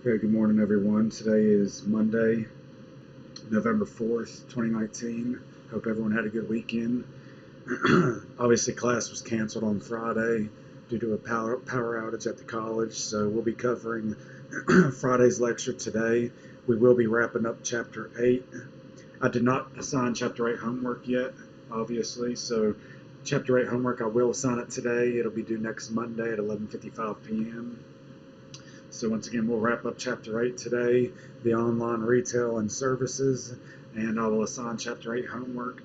Okay, good morning, everyone. Today is Monday, November 4th, 2019. Hope everyone had a good weekend. Obviously, class was canceled on Friday due to a power outage at the college, so we'll be covering Friday's lecture today. We will be wrapping up Chapter 8. I did not assign Chapter 8 homework yet, obviously, so Chapter 8 homework, I will assign it today. It'll be due next Monday at 11:55 p.m. So once again, we'll wrap up Chapter 8 today, the online retail and services, and I will assign Chapter 8 homework.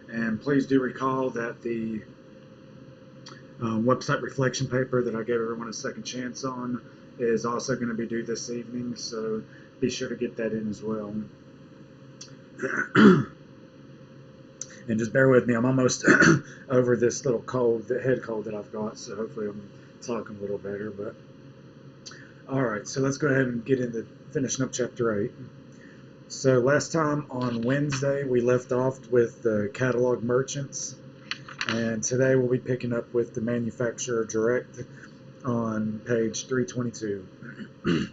And please do recall that the website reflection paper that I gave everyone a second chance on is also going to be due this evening, so be sure to get that in as well. And just bear with me, I'm almost over this little cold, the head cold that I've got, so hopefully I'm talking a little better. But all right, so let's go ahead and get into finishing up Chapter 8. So last time on Wednesday, we left off with the catalog merchants, and today we'll be picking up with the manufacturer direct on page 322.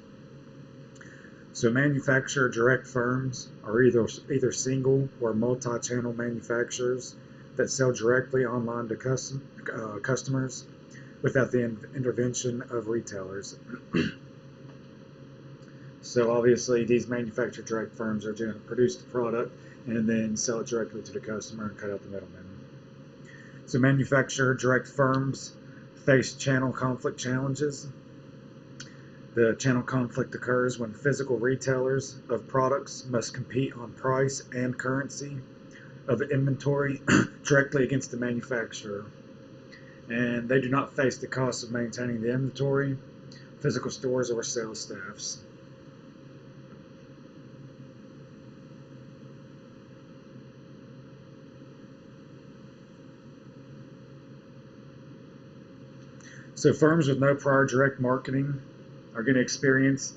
So manufacturer direct firms are either single or multi-channel manufacturers that sell directly online to customers without the intervention of retailers. So obviously these manufacturer direct firms are going to produce the product and then sell it directly to the customer and cut out the middleman. So manufacturer direct firms face channel conflict challenges. The channel conflict occurs when physical retailers of products must compete on price and currency of inventory directly against the manufacturer. And they do not face the cost of maintaining the inventory, physical stores, or sales staffs. So firms with no prior direct marketing are going to experience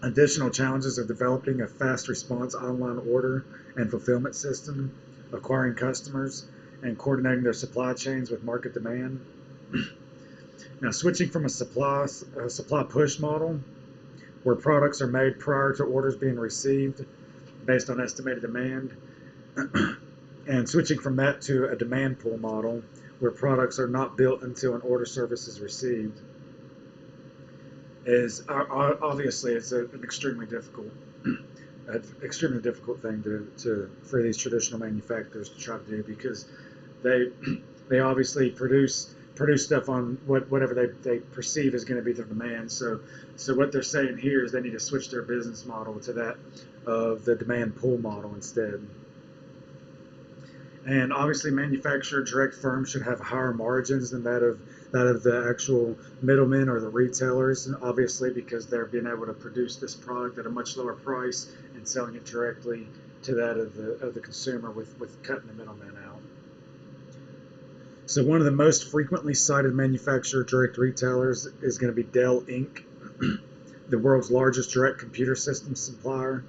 additional challenges of developing a fast response online order and fulfillment system, acquiring customers, and coordinating their supply chains with market demand. Now, switching from a supply push model, where products are made prior to orders being received based on estimated demand, and switching from that to a demand pull model, where products are not built until an order service is received, is obviously it's an extremely difficult thing for these traditional manufacturers to try to do, because they obviously produce stuff on whatever they perceive is going to be their demand. So what they're saying here is they need to switch their business model to that of the demand pull model instead. And obviously, manufacturer direct firms should have higher margins than that of the actual middlemen or the retailers, obviously, because they're being able to produce this product at a much lower price and selling it directly to that of the consumer with cutting the middleman out. So one of the most frequently cited manufacturer direct retailers is going to be Dell Inc., the world's largest direct computer system supplier.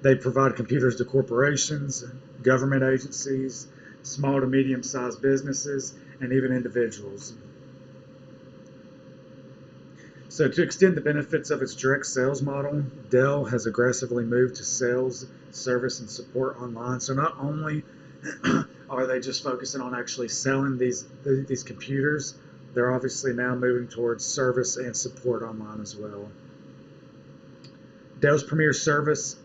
They provide computers to corporations, government agencies, small to medium-sized businesses, and even individuals. So to extend the benefits of its direct sales model, Dell has aggressively moved to sales, service, and support online. So not only are they just focusing on actually selling these computers, they're obviously now moving towards service and support online as well. Dell's premier service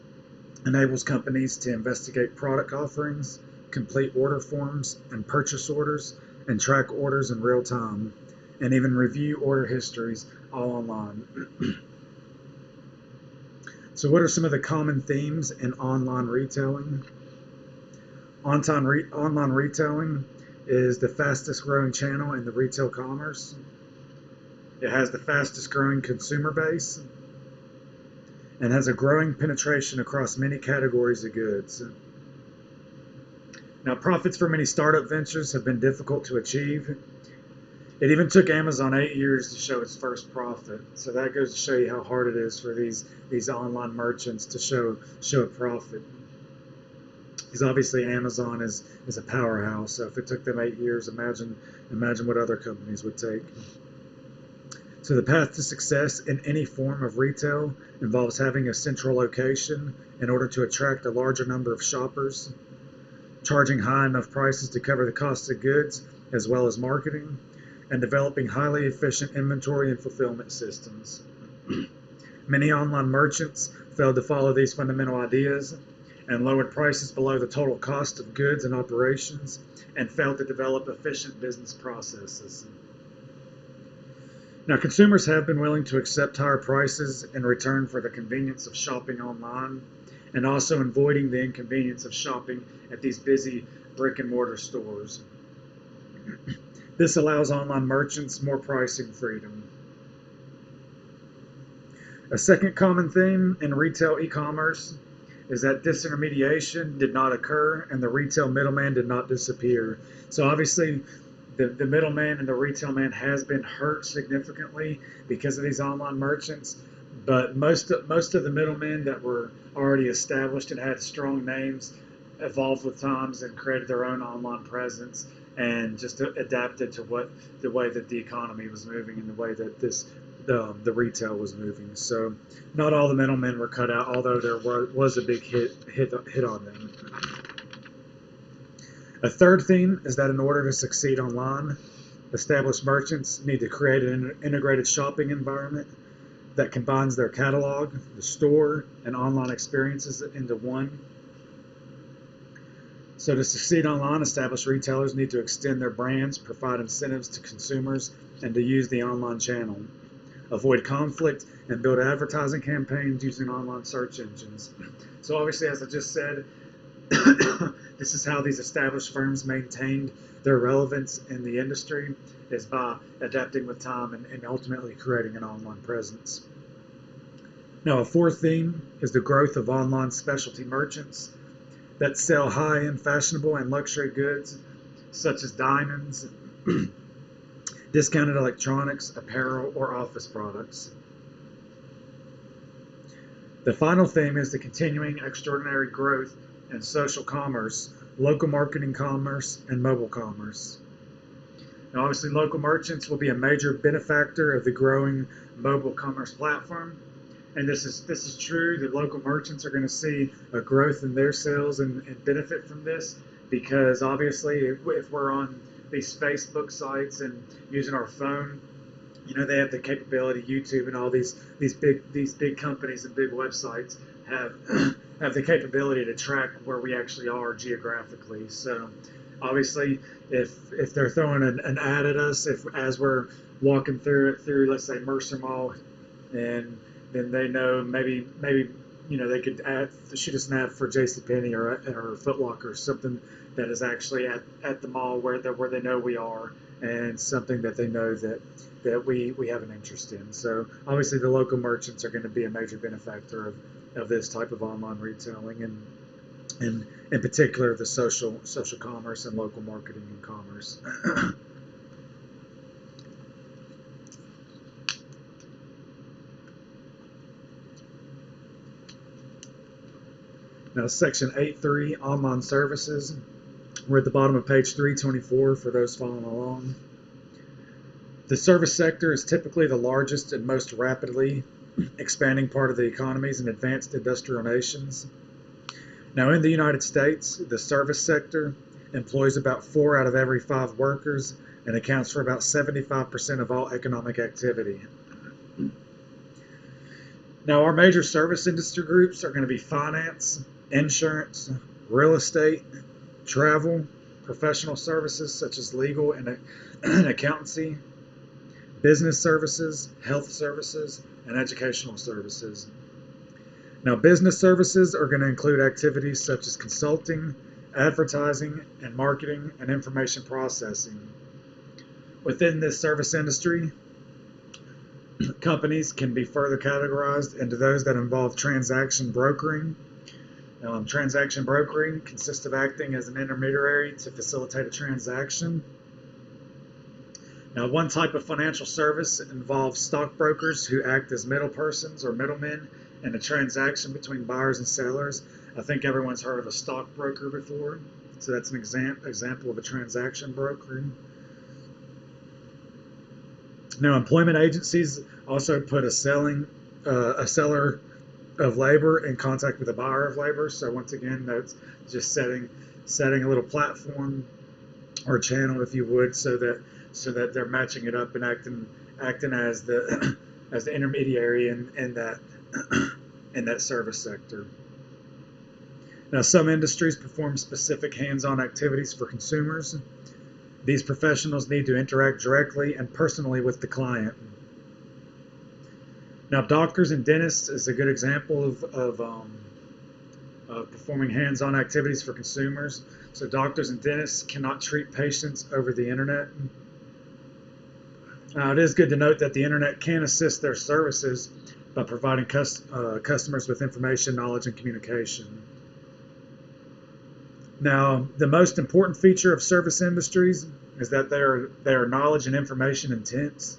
enables companies to investigate product offerings, complete order forms and purchase orders, and track orders in real time, and even review order histories all online. So what are some of the common themes in online retailing? Online retailing is the fastest growing channel in the retail commerce. It has the fastest growing consumer base and has a growing penetration across many categories of goods. Now, profits for many startup ventures have been difficult to achieve. It even took Amazon 8 years to show its first profit. So that goes to show you how hard it is for these online merchants to show a profit. Because obviously Amazon is a powerhouse. So if it took them 8 years, imagine what other companies would take. So the path to success in any form of retail involves having a central location in order to attract a larger number of shoppers, charging high enough prices to cover the cost of goods, as well as marketing, and developing highly efficient inventory and fulfillment systems. Many online merchants failed to follow these fundamental ideas and lowered prices below the total cost of goods and operations and failed to develop efficient business processes. Now, consumers have been willing to accept higher prices in return for the convenience of shopping online and also avoiding the inconvenience of shopping at these busy brick and mortar stores. This allows online merchants more pricing freedom. A second common theme in retail e-commerce is that disintermediation did not occur and the retail middleman did not disappear. So obviously, the middleman and the retail man has been hurt significantly because of these online merchants, but most of the middlemen that were already established and had strong names evolved with times and created their own online presence and just adapted to the way that the economy was moving and the way that the retail was moving. So not all the middlemen were cut out, although there was a big hit on them. A third theme is that in order to succeed online, established merchants need to create an integrated shopping environment that combines their catalog, the store, and online experiences into one. So to succeed online, established retailers need to extend their brands, provide incentives to consumers, and to use the online channel, avoid conflict, and build advertising campaigns using online search engines. So obviously, as I just said, this is how these established firms maintained their relevance in the industry, is by adapting with time and ultimately creating an online presence. Now, a fourth theme is the growth of online specialty merchants that sell high-end fashionable and luxury goods, such as diamonds, discounted electronics, apparel, or office products. The final theme is the continuing extraordinary growth in social commerce, local marketing commerce, and mobile commerce. Now, obviously, local merchants will be a major benefactor of the growing mobile commerce platform. And this is true. The local merchants are going to see a growth in their sales and benefit from this, because obviously if we're on these Facebook sites and using our phone, they have the capability, YouTube and all these big companies and big websites have the capability to track where we actually are geographically. So obviously if they're throwing an ad at us, as we're walking through let's say Mercer Mall, and then they know maybe they could shoot us an ad for JCPenney or Foot Locker, something that is actually at the mall where they know we are, and something that they know that we have an interest in. So obviously the local merchants are going to be a major benefactor of this type of online retailing, and in particular the social commerce and local marketing and commerce. Now, section 8.3, online services. We're at the bottom of page 324 for those following along. The service sector is typically the largest and most rapidly expanding part of the economies in advanced industrial nations. Now, in the United States, the service sector employs about 4 out of every 5 workers and accounts for about 75% of all economic activity. Now, our major service industry groups are going to be finance, insurance, real estate, travel, professional services such as legal and accountancy, business services, health services, and educational services. Now, business services are going to include activities such as consulting, advertising, and marketing, and information processing. Within this service industry, companies can be further categorized into those that involve transaction brokering. Transaction brokering consists of acting as an intermediary to facilitate a transaction. Now, one type of financial service involves stockbrokers who act as middle persons or middlemen in a transaction between buyers and sellers. I think everyone's heard of a stockbroker before, so that's an example of a transaction brokering. Now, employment agencies also put a seller of labor in contact with a buyer of labor. So once again, that's just setting a little platform or channel, if you would, so that they're matching it up and acting as the as the intermediary in that in that service sector. Now, some industries perform specific hands-on activities for consumers. These professionals need to interact directly and personally with the client. Now, doctors and dentists is a good example of performing hands-on activities for consumers. So doctors and dentists cannot treat patients over the internet. Now, it is good to note that the internet can assist their services by providing customers with information, knowledge, and communication. Now, the most important feature of service industries is that they are knowledge and information intense.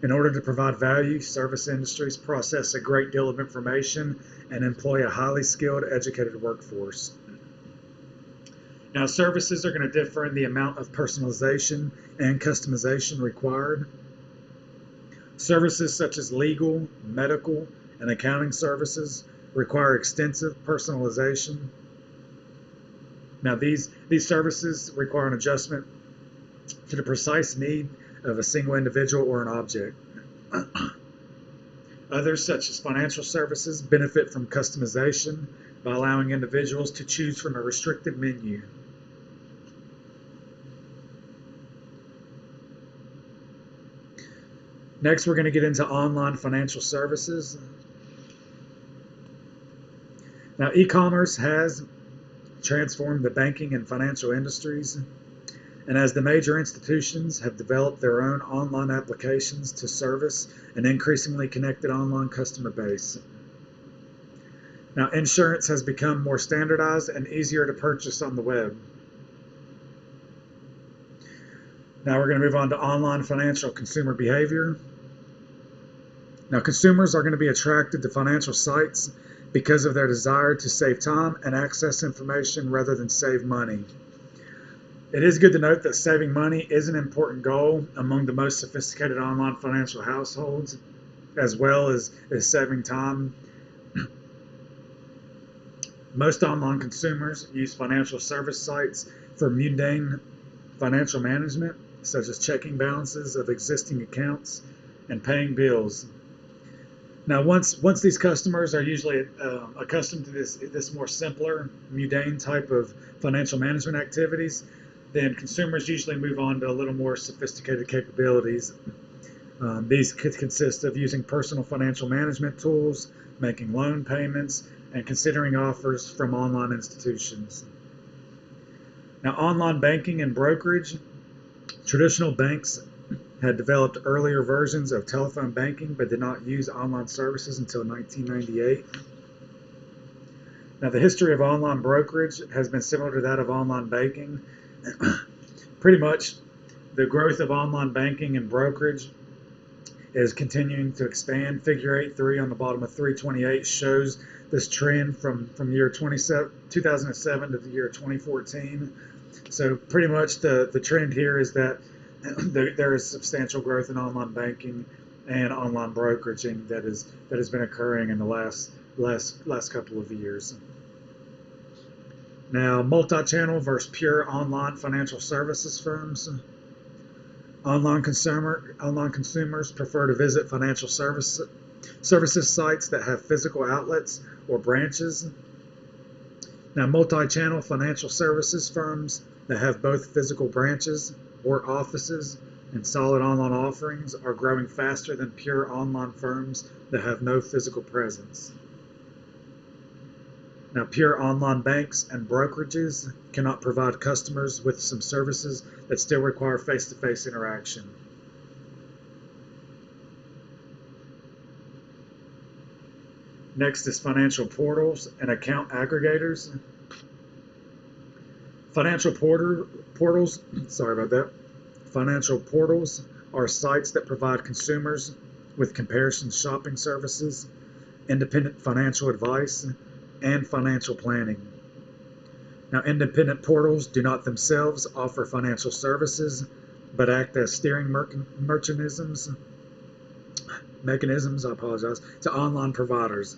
In order to provide value, service industries process a great deal of information and employ a highly skilled, educated workforce. Now, services are going to differ in the amount of personalization and customization required. Services such as legal, medical, and accounting services require extensive personalization. Now, these services require an adjustment to the precise need of a single individual or an object. Others, such as financial services, benefit from customization by allowing individuals to choose from a restricted menu. Next, we're going to get into online financial services. Now, e-commerce has transformed the banking and financial industries, and as the major institutions have developed their own online applications to service an increasingly connected online customer base. Now, insurance has become more standardized and easier to purchase on the web. Now we're going to move on to online financial consumer behavior. Now, consumers are going to be attracted to financial sites because of their desire to save time and access information rather than save money. It is good to note that saving money is an important goal among the most sophisticated online financial households, as well as saving time. Most online consumers use financial service sites for mundane financial management, such as checking balances of existing accounts and paying bills. Now, once these customers are usually accustomed to this more simpler, mundane type of financial management activities, then consumers usually move on to a little more sophisticated capabilities. These could consist of using personal financial management tools, making loan payments, and considering offers from online institutions. Now, online banking and brokerage. Traditional banks had developed earlier versions of telephone banking but did not use online services until 1998. Now, the history of online brokerage has been similar to that of online banking. Pretty much the growth of online banking and brokerage is continuing to expand. Figure 8.3 on the bottom of 328 shows this trend from the year 2007 to the year 2014. So pretty much the trend here is that there is substantial growth in online banking and online brokeraging that has been occurring in the last couple of years. Now, multi-channel versus pure online financial services firms. Online consumers prefer to visit financial services sites that have physical outlets or branches. Now, multi-channel financial services firms that have both physical branches or offices and solid online offerings are growing faster than pure online firms that have no physical presence. Now, pure online banks and brokerages cannot provide customers with some services that still require face-to-face interaction. Next is financial portals and account aggregators. Financial portals are sites that provide consumers with comparison shopping services, independent financial advice, and financial planning. Now, independent portals do not themselves offer financial services, but act as steering mechanisms, to online providers.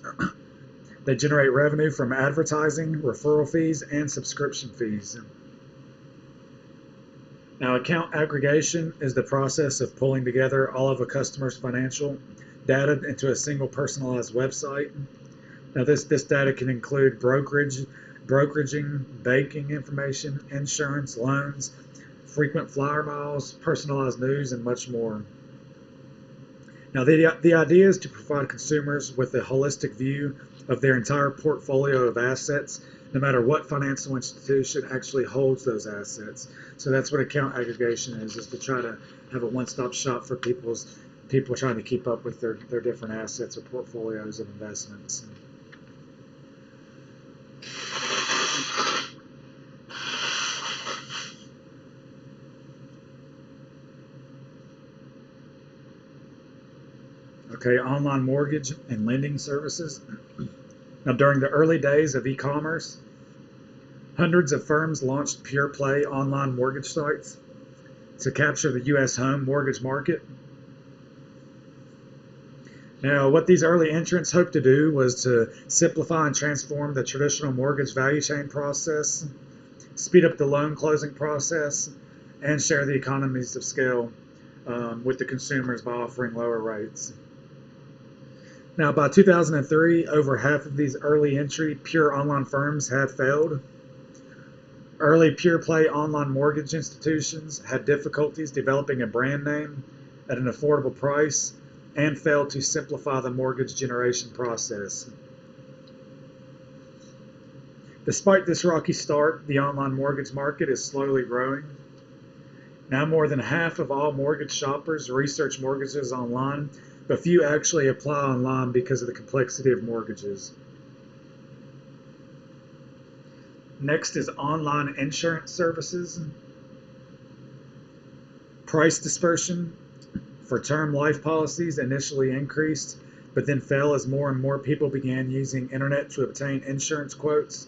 They generate revenue from advertising, referral fees, and subscription fees. Now, account aggregation is the process of pulling together all of a customer's financial data into a single personalized website. Now, this data can include brokeraging, banking information, insurance, loans, frequent flyer miles, personalized news, and much more. Now, the idea is to provide consumers with a holistic view of their entire portfolio of assets, no matter what financial institution actually holds those assets. So that's what account aggregation is to try to have a one-stop shop for people trying to keep up with their different assets or portfolios of investments. Okay, online mortgage and lending services. Now, during the early days of e-commerce, hundreds of firms launched pure play online mortgage sites to capture the U.S. home mortgage market. Now, what these early entrants hoped to do was to simplify and transform the traditional mortgage value chain process, speed up the loan closing process, and share the economies of scale with the consumers by offering lower rates. Now, by 2003, over half of these early entry pure online firms had failed. Early pure play online mortgage institutions had difficulties developing a brand name at an affordable price and failed to simplify the mortgage generation process. Despite this rocky start, the online mortgage market is slowly growing. Now more than half of all mortgage shoppers research mortgages online, but few actually apply online because of the complexity of mortgages. Next is online insurance services. Price dispersion for term life policies initially increased, but then fell as more and more people began using internet to obtain insurance quotes.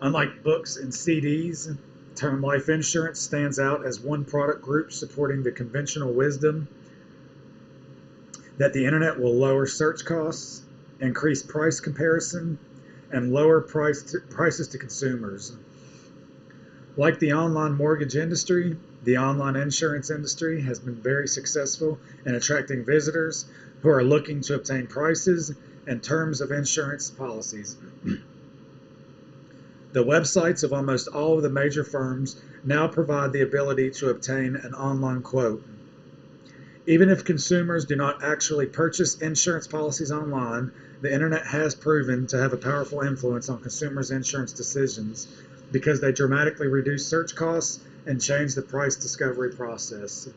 Unlike books and CDs, term life insurance stands out as one product group supporting the conventional wisdom that the internet will lower search costs, increase price comparison, and lower prices to consumers. Like the online mortgage industry, the online insurance industry has been very successful in attracting visitors who are looking to obtain prices and terms of insurance policies. The websites of almost all of the major firms now provide the ability to obtain an online quote. Even if consumers do not actually purchase insurance policies online, the internet has proven to have a powerful influence on consumers' insurance decisions because they dramatically reduce search costs and change the price discovery process.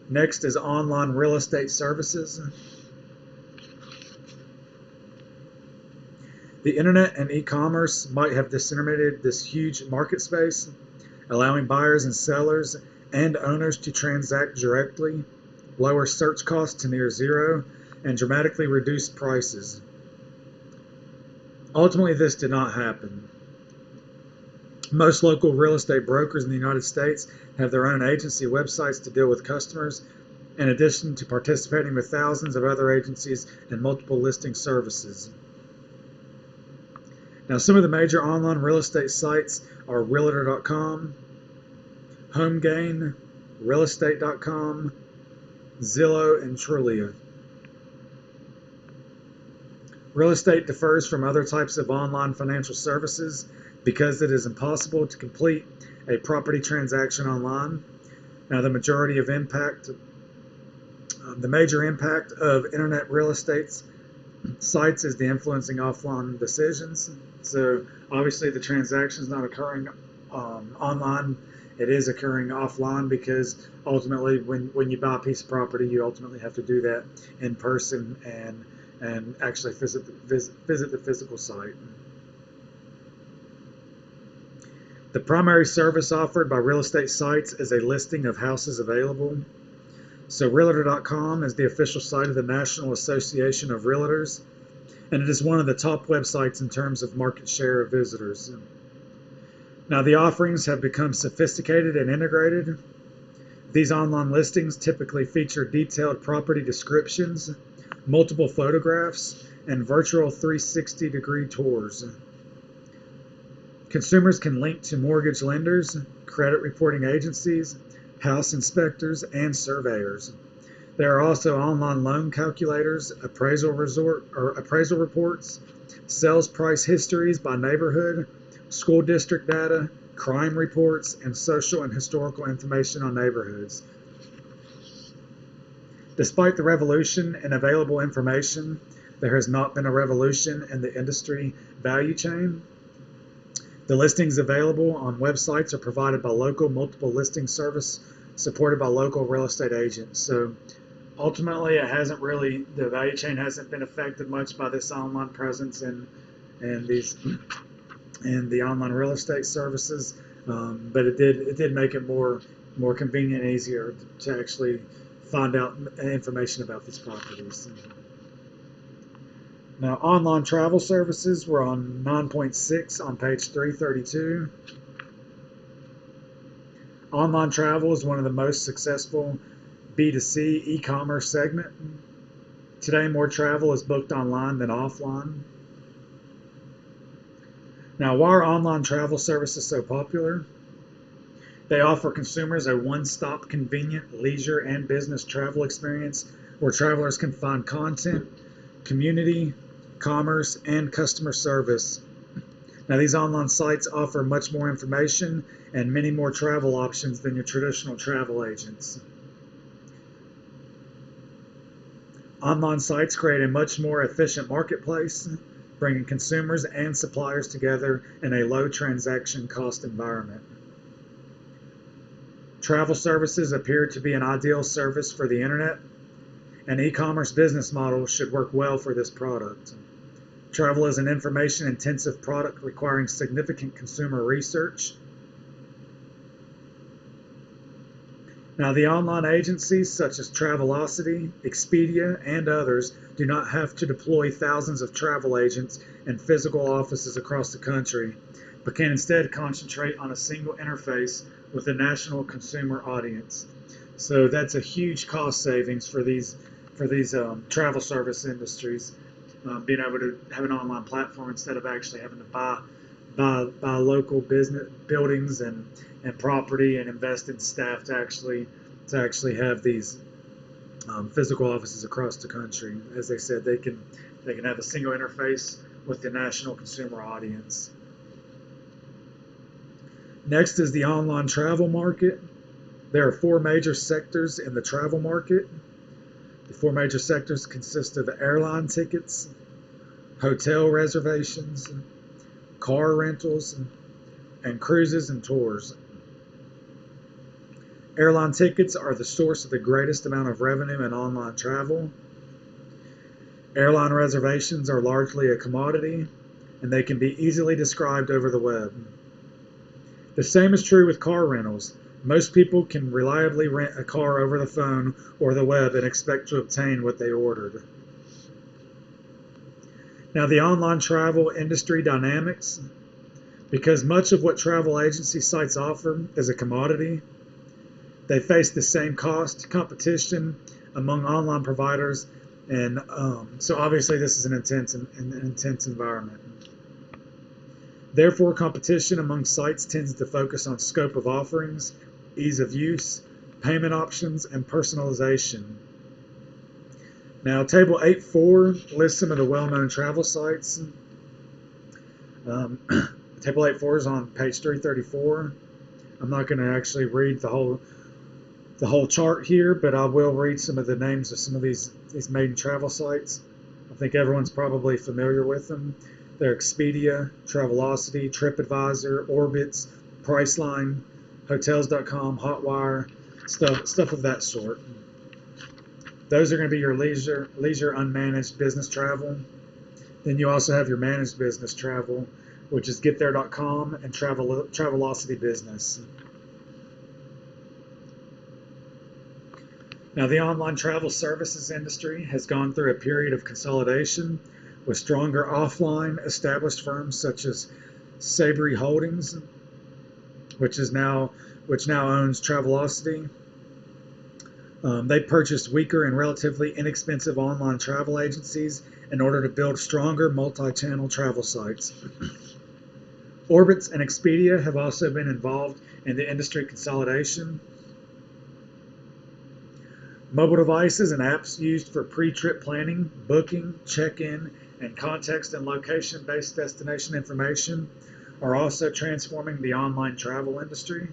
Next is online real estate services. The internet and e-commerce might have disseminated this huge market space, allowing buyers and sellers and owners to transact directly, lower search costs to near zero, and dramatically reduce prices. Ultimately, this did not happen. Most local real estate brokers in the United States have their own agency websites to deal with customers, in addition to participating with thousands of other agencies and multiple listing services. Now, some of the major online real estate sites are Realtor.com, HomeGain, Realestate.com, Zillow, and Trulia. Real estate differs from other types of online financial services because it is impossible to complete a property transaction online. Now, the major impact of internet real estate sites is the influencing offline decisions. So obviously the transaction is not occurring online. It is occurring offline because ultimately when you buy a piece of property, you ultimately have to do that in person and actually visit the physical site. The primary service offered by real estate sites is a listing of houses available. So Realtor.com is the official site of the National Association of Realtors, and it is one of the top websites in terms of market share of visitors. Now, the offerings have become sophisticated and integrated. These online listings typically feature detailed property descriptions, multiple photographs, and virtual 360-degree tours. Consumers can link to mortgage lenders, credit reporting agencies, house inspectors, and surveyors. There are also online loan calculators, appraisal reports, sales price histories by neighborhood, school district data, crime reports, and social and historical information on neighborhoods. Despite the revolution in available information, there has not been a revolution in the industry value chain. The listings available on websites are provided by local multiple listing service supported by local real estate agents. So ultimately, it hasn't really, the value chain hasn't been affected much by this online presence and the online real estate services, but it did make it more convenient and easier to actually find out information about these properties. Now, online travel services, we're on 9.6 on page 332. Online travel is one of the most successful B2C e-commerce segment. Today, more travel is booked online than offline. Now, why are online travel services so popular? They offer consumers a one-stop convenient leisure and business travel experience where travelers can find content, community, commerce, and customer service. Now, these online sites offer much more information and many more travel options than your traditional travel agents. Online sites create a much more efficient marketplace, bringing consumers and suppliers together in a low transaction cost environment. Travel services appear to be an ideal service for the internet. An e-commerce business model should work well for this product. Travel is an information-intensive product requiring significant consumer research. Now, the online agencies such as Travelocity, Expedia, and others do not have to deploy thousands of travel agents in physical offices across the country, but can instead concentrate on a single interface with a national consumer audience. So that's a huge cost savings for these travel service industries, being able to have an online platform instead of actually having to buy local business buildings and property and invest in staff to actually have these physical offices across the country. As they said, they can have a single interface with the national consumer audience. Next is the online travel market. There are four major sectors in the travel market. The four major sectors consist of airline tickets, hotel reservations, car rentals, and cruises and tours. Airline tickets are the source of the greatest amount of revenue in online travel. Airline reservations are largely a commodity, and they can be easily described over the web. The same is true with car rentals. Most people can reliably rent a car over the phone or the web and expect to obtain what they ordered. Now, the online travel industry dynamics. Because much of what travel agency sites offer is a commodity, they face the same cost competition among online providers, and so obviously this is an intense environment. Therefore, competition among sites tends to focus on scope of offerings, ease of use, payment options, and personalization. Now, Table 8.4 lists some of the well-known travel sites. Table 8.4 is on page 334. I'm not going to actually read the whole chart here, but I will read some of the names of some of these maiden travel sites. I think everyone's probably familiar with them. They're Expedia, Travelocity, TripAdvisor, Orbitz, Priceline, Hotels.com, Hotwire, stuff of that sort. Those are going to be your leisure unmanaged business travel. Then you also have your managed business travel, which is GetThere.com and Travelocity Business. Now, the online travel services industry has gone through a period of consolidation with stronger offline established firms such as Sabri Holdings, which now owns Travelocity. They purchased weaker and relatively inexpensive online travel agencies in order to build stronger multi-channel travel sites. Orbitz and Expedia have also been involved in the industry consolidation. Mobile devices and apps used for pre-trip planning, booking, check-in, and context and location-based destination information are also transforming the online travel industry.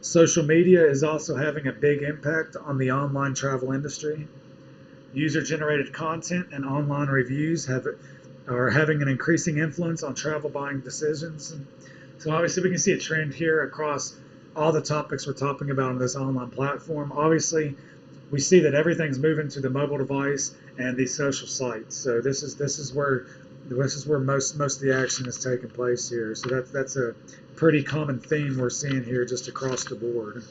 Social media is also having a big impact on the online travel industry. User-generated content and online reviews are having an increasing influence on travel buying decisions. So obviously we can see a trend here across all the topics we're talking about on this online platform. Obviously, we see that everything's moving to the mobile device and these social sites. So this is where most of the action is taking place here. So that's a pretty common theme we're seeing here just across the board.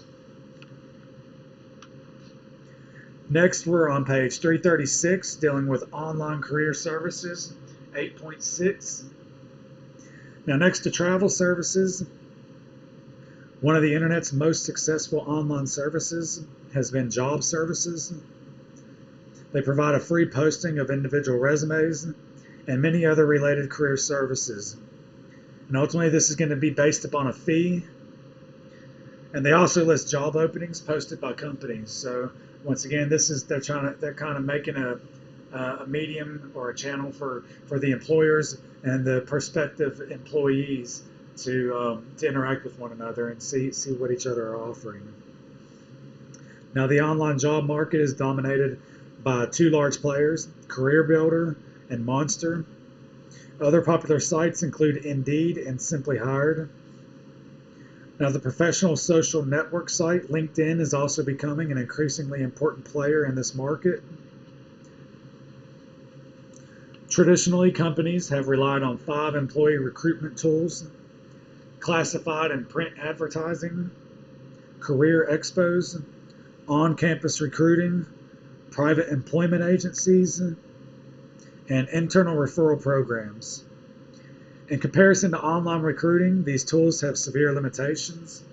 Next, we're on page 336, dealing with online career services, 8.6. Now, next to travel services, one of the internet's most successful online services has been job services. They provide a free posting of individual resumes and many other related career services. And ultimately, this is going to be based upon a fee. And they also list job openings posted by companies. So once again, they're kind of making a medium or a channel for the employers and the prospective employees to interact with one another and see what each other are offering. Now, the online job market is dominated by two large players, CareerBuilder and Monster. Other popular sites include Indeed and Simply Hired. Now, the professional social network site LinkedIn is also becoming an increasingly important player in this market. Traditionally, companies have relied on 5 employee recruitment tools: classified and print advertising, career expos, on-campus recruiting, private employment agencies, and internal referral programs. In comparison to online recruiting, these tools have severe limitations.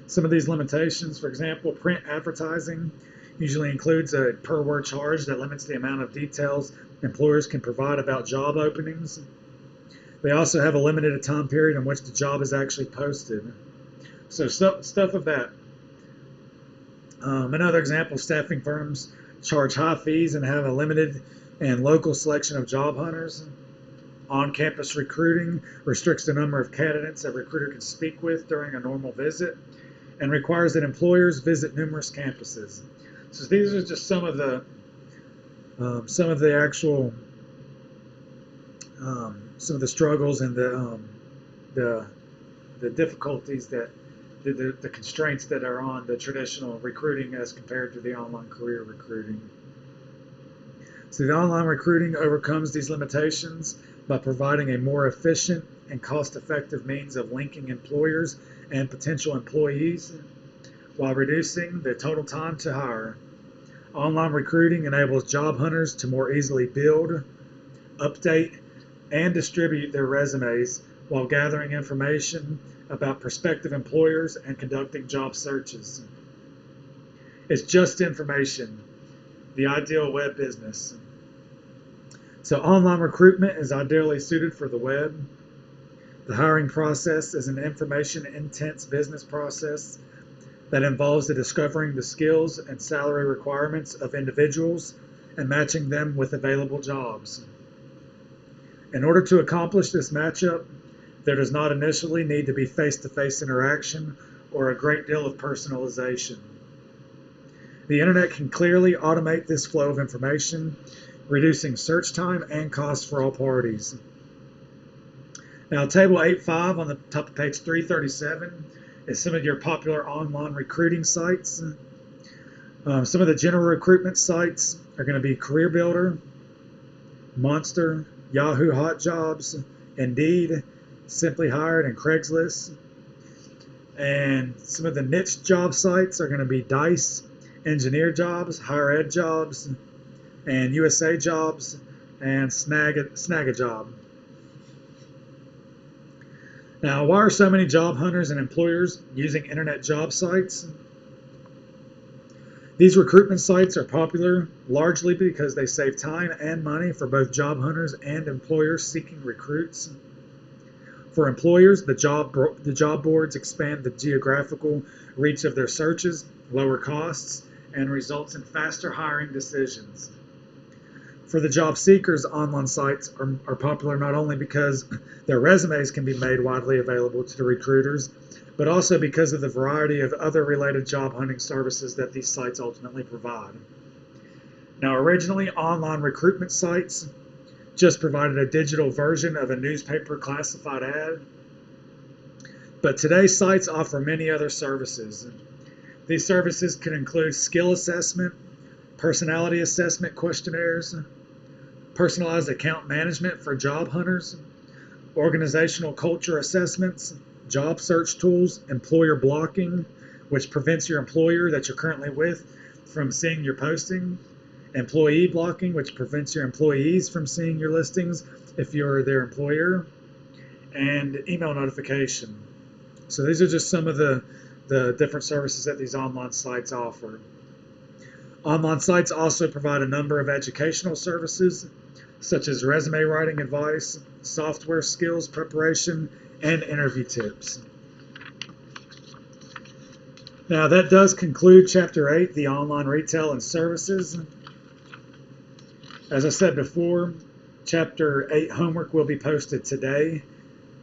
Some of these limitations, for example, print advertising usually includes a per-word charge that limits the amount of details employers can provide about job openings. They also have a limited time period in which the job is actually posted. So stuff of that. Another example, staffing firms charge high fees and have a limited and local selection of job hunters. On-campus recruiting restricts the number of candidates a recruiter can speak with during a normal visit and requires that employers visit numerous campuses. So these are just some of the actual some of the struggles and the difficulties that the constraints that are on the traditional recruiting as compared to the online career recruiting. So the online recruiting overcomes these limitations by providing a more efficient and cost-effective means of linking employers and potential employees while reducing the total time to hire. Online recruiting enables job hunters to more easily build, update, and distribute their resumes while gathering information about prospective employers and conducting job searches. It's just information, the ideal web business. So online recruitment is ideally suited for the web. The hiring process is an information-intense business process that involves the discovering the skills and salary requirements of individuals and matching them with available jobs. In order to accomplish this matchup, there does not initially need to be face-to-face interaction or a great deal of personalization. The internet can clearly automate this flow of information, reducing search time and cost for all parties. Now, Table 8.5 on the top of page 337 is some of your popular online recruiting sites. Some of the general recruitment sites are going to be CareerBuilder, Monster, Yahoo Hot Jobs, Indeed, Simply Hired, and Craigslist. And some of the niche job sites are going to be Dice, Engineer Jobs, Higher Ed Jobs, and USA Jobs, and Snag a Job. Now, why are so many job hunters and employers using internet job sites? These recruitment sites are popular largely because they save time and money for both job hunters and employers seeking recruits. For employers, the job boards expand the geographical reach of their searches, lower costs, and results in faster hiring decisions. For the job seekers, online sites are popular not only because their resumes can be made widely available to the recruiters, but also because of the variety of other related job hunting services that these sites ultimately provide. Now, originally, online recruitment sites just provided a digital version of a newspaper classified ad, but today sites offer many other services. These services can include skill assessment, personality assessment questionnaires, personalized account management for job hunters, organizational culture assessments, job search tools, employer blocking, which prevents your employer that you're currently with from seeing your posting, employee blocking, which prevents your employees from seeing your listings if you're their employer, and email notification. So these are just some of the different services that these online sites offer. Online sites also provide a number of educational services, such as resume writing advice, software skills preparation, and interview tips. Now that does conclude Chapter 8, the online retail and services. As I said before, Chapter 8 homework will be posted today.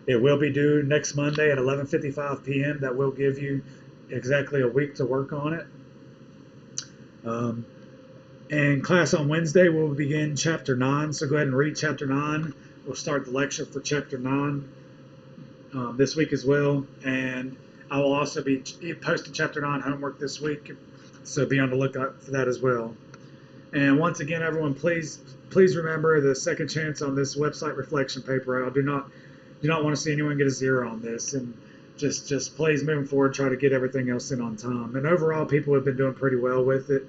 It will be due next Monday at 11:55 p.m. That will give you exactly a week to work on it. And class on Wednesday will begin Chapter 9, so go ahead and read Chapter 9. We'll start the lecture for Chapter 9 this week as well. And I will also be posting Chapter 9 homework this week, so be on the lookout for that as well. And once again, everyone, please remember the second chance on this website reflection paper. I do not want to see anyone get a 0 on this, and just please moving forward, try to get everything else in on time. And overall, people have been doing pretty well with it.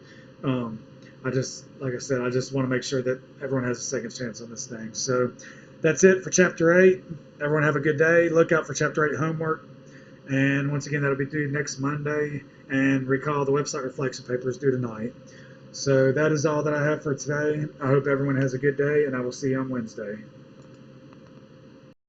Like I said, I just want to make sure that everyone has a second chance on this thing. So that's it for Chapter 8. Everyone have a good day. Look out for Chapter 8 homework. And once again, that'll be due next Monday. And recall the website reflection paper is due tonight. So that is all that I have for today. I hope everyone has a good day, and I will see you on Wednesday.